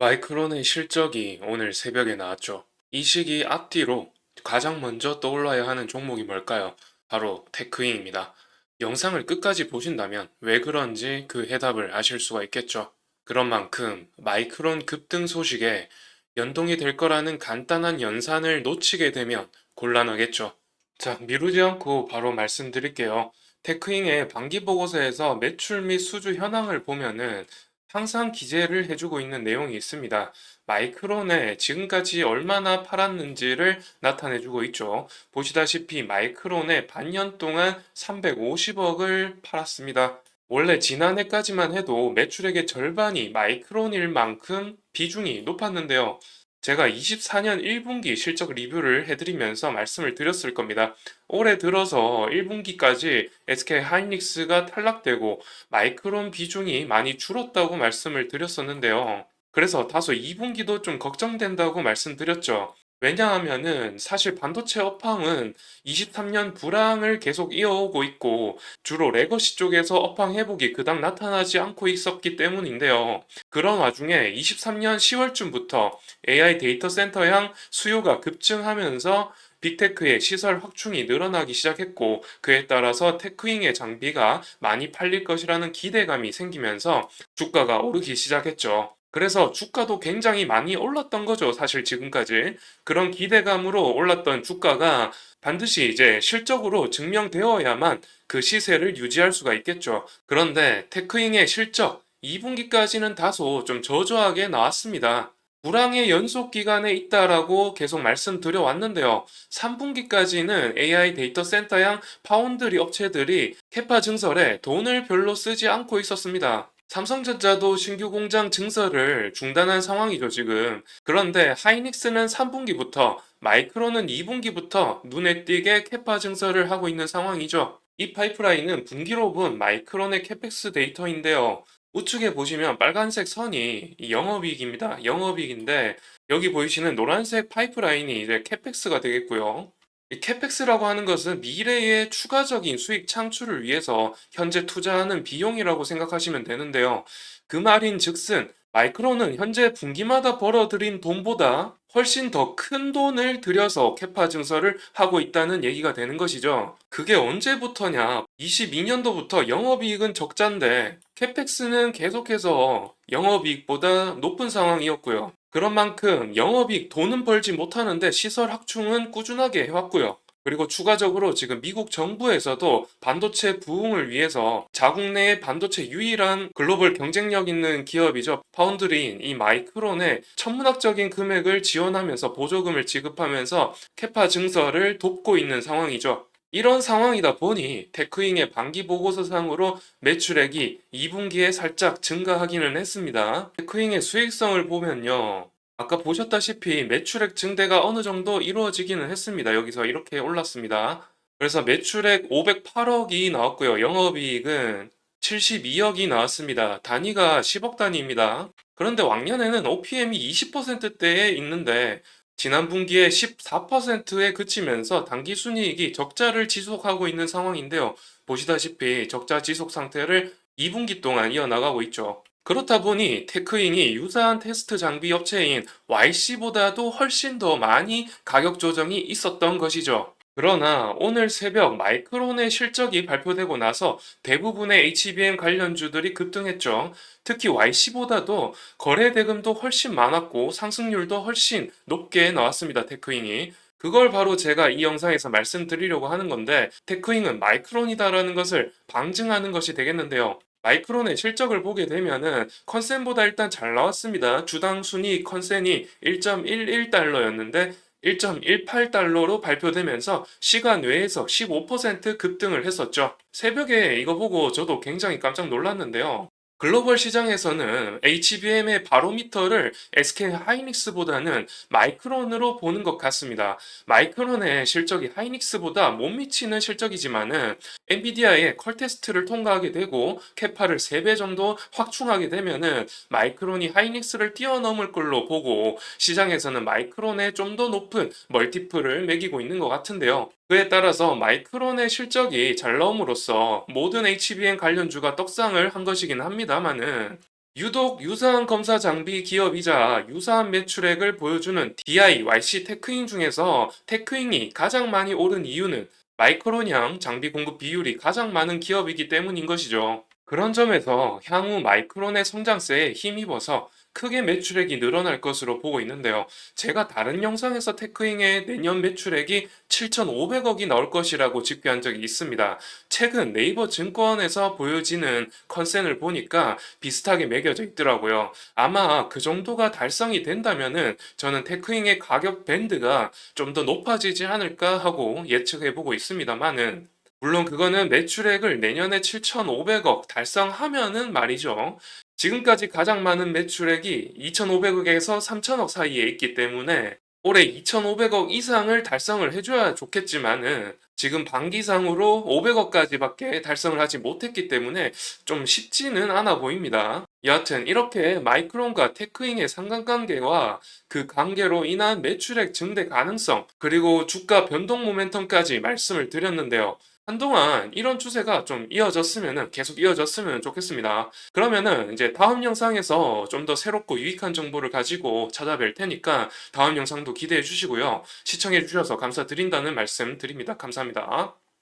마이크론의 실적이 오늘 새벽에 나왔죠. 이 시기 앞뒤로 가장 먼저 떠올라야 하는 종목이 뭘까요? 바로 테크잉입니다. 영상을 끝까지 보신다면 왜 그런지 그 해답을 아실 수가 있겠죠. 그런 만큼 마이크론 급등 소식에 연동이 될 거라는 간단한 연산을 놓치게 되면 곤란하겠죠. 자, 미루지 않고 바로 말씀드릴게요. 테크잉의 반기 보고서에서 매출 및 수주 현황을 보면은 항상 기재를 해주고 있는 내용이 있습니다. 마이크론에 지금까지 얼마나 팔았는지를 나타내주고 있죠. 보시다시피 마이크론에 반년 동안 350억을 팔았습니다. 원래 지난해까지만 해도 매출액의 절반이 마이크론일 만큼 비중이 높았는데요. 제가 24년 1분기 실적 리뷰를 해드리면서 말씀을 드렸을 겁니다. 올해 들어서 1분기까지 SK 하이닉스가 탈락되고 마이크론 비중이 많이 줄었다고 말씀을 드렸었는데요. 그래서 다소 2분기도 좀 걱정된다고 말씀드렸죠. 왜냐하면은 사실 반도체 업황은 23년 불황을 계속 이어오고 있고 주로 레거시 쪽에서 업황 회복이 그닥 나타나지 않고 있었기 때문인데요. 그런 와중에 23년 10월쯤부터 AI 데이터 센터향 수요가 급증하면서 빅테크의 시설 확충이 늘어나기 시작했고 그에 따라서 테크잉의 장비가 많이 팔릴 것이라는 기대감이 생기면서 주가가 오르기 시작했죠. 그래서 주가도 굉장히 많이 올랐던 거죠. 사실 지금까지. 그런 기대감으로 올랐던 주가가 반드시 이제 실적으로 증명되어야만 그 시세를 유지할 수가 있겠죠. 그런데 테크잉의 실적 2분기까지는 다소 좀 저조하게 나왔습니다. 불황의 연속 기간에 있다라고 계속 말씀드려 왔는데요. 3분기까지는 AI 데이터 센터향 파운드리 업체들이 캐파 증설에 돈을 별로 쓰지 않고 있었습니다. 삼성전자도 신규 공장 증설을 중단한 상황이죠, 지금. 그런데 하이닉스는 3분기부터, 마이크론은 2분기부터 눈에 띄게 캐파 증설을 하고 있는 상황이죠. 이 파이프라인은 분기로 본 마이크론의 캐펙스 데이터인데요. 우측에 보시면 빨간색 선이 영업이익입니다. 영업이익인데 여기 보이시는 노란색 파이프라인이 이제 캐펙스가 되겠고요. 이 캐펙스라고 하는 것은 미래의 추가적인 수익 창출을 위해서 현재 투자하는 비용이라고 생각하시면 되는데요. 그 말인 즉슨 마이크론은 현재 분기마다 벌어들인 돈보다 훨씬 더 큰 돈을 들여서 캐파 증설을 하고 있다는 얘기가 되는 것이죠. 그게 언제부터냐? 22년도부터 영업이익은 적자인데 캐펙스는 계속해서 영업이익보다 높은 상황이었고요. 그런 만큼 영업이익 돈은 벌지 못하는데 시설 확충은 꾸준하게 해왔고요. 그리고 추가적으로 지금 미국 정부에서도 반도체 부흥을 위해서 자국 내의 반도체 유일한 글로벌 경쟁력 있는 기업이죠. 파운드리인 이 마이크론에 천문학적인 금액을 지원하면서 보조금을 지급하면서 캐파 증설을 돕고 있는 상황이죠. 이런 상황이다 보니 테크잉의 반기 보고서상으로 매출액이 2분기에 살짝 증가하기는 했습니다. 테크잉의 수익성을 보면요. 아까 보셨다시피 매출액 증대가 어느 정도 이루어지기는 했습니다. 여기서 이렇게 올랐습니다. 그래서 매출액 508억이 나왔고요. 영업이익은 72억이 나왔습니다. 단위가 10억 단위입니다. 그런데 왕년에는 OPM이 20%대에 있는데 지난 분기에 14%에 그치면서 당기순이익이 적자를 지속하고 있는 상황인데요. 보시다시피 적자 지속 상태를 2분기 동안 이어나가고 있죠. 그렇다 보니 테크잉이 유사한 테스트 장비 업체인 YC보다도 훨씬 더 많이 가격 조정이 있었던 것이죠. 그러나 오늘 새벽 마이크론의 실적이 발표되고 나서 대부분의 HBM 관련주들이 급등했죠. 특히 YC보다도 거래 대금도 훨씬 많았고 상승률도 훨씬 높게 나왔습니다. 테크잉이. 그걸 바로 제가 이 영상에서 말씀드리려고 하는 건데 테크잉은 마이크론이다라는 것을 방증하는 것이 되겠는데요. 마이크론의 실적을 보게 되면은 컨센보다 일단 잘 나왔습니다. 주당 순이익 컨센이 1.11달러였는데 1.18달러로 발표되면서 시간 외에서 15% 급등을 했었죠. 새벽에 이거 보고 저도 굉장히 깜짝 놀랐는데요. 글로벌 시장에서는 HBM의 바로미터를 SK 하이닉스보다는 마이크론으로 보는 것 같습니다. 마이크론의 실적이 하이닉스보다 못 미치는 실적이지만은 엔비디아의 컬 테스트를 통과하게 되고 캐파를 3배 정도 확충하게 되면은 마이크론이 하이닉스를 뛰어넘을 걸로 보고 시장에서는 마이크론에 좀 더 높은 멀티플을 매기고 있는 것 같은데요. 그에 따라서 마이크론의 실적이 잘 나옴으로써 모든 HBM 관련주가 떡상을 한 것이긴 합니다만은 유독 유사한 검사 장비 기업이자 유사한 매출액을 보여주는 DIYC 테크인 중에서 테크인이 가장 많이 오른 이유는 마이크론향 장비 공급 비율이 가장 많은 기업이기 때문인 것이죠. 그런 점에서 향후 마이크론의 성장세에 힘입어서 크게 매출액이 늘어날 것으로 보고 있는데요. 제가 다른 영상에서 테크잉의 내년 매출액이 7,500억이 나올 것이라고 집계한 적이 있습니다. 최근 네이버 증권에서 보여지는 컨센을 보니까 비슷하게 매겨져 있더라고요. 아마 그 정도가 달성이 된다면은 저는 테크잉의 가격 밴드가 좀 더 높아지지 않을까 하고 예측해 보고 있습니다만은 물론 그거는 매출액을 내년에 7,500억 달성하면은 말이죠. 지금까지 가장 많은 매출액이 2,500억에서 3,000억 사이에 있기 때문에 올해 2,500억 이상을 달성을 해줘야 좋겠지만은 지금 반기상으로 500억까지밖에 달성을 하지 못했기 때문에 좀 쉽지는 않아 보입니다. 여하튼 이렇게 마이크론과 테크잉의 상관관계와 그 관계로 인한 매출액 증대 가능성 그리고 주가 변동 모멘텀까지 말씀을 드렸는데요. 한동안 이런 추세가 좀 계속 이어졌으면 좋겠습니다. 그러면은 이제 다음 영상에서 좀 더 새롭고 유익한 정보를 가지고 찾아뵐 테니까 다음 영상도 기대해 주시고요. 시청해 주셔서 감사드린다는 말씀 드립니다. 감사합니다.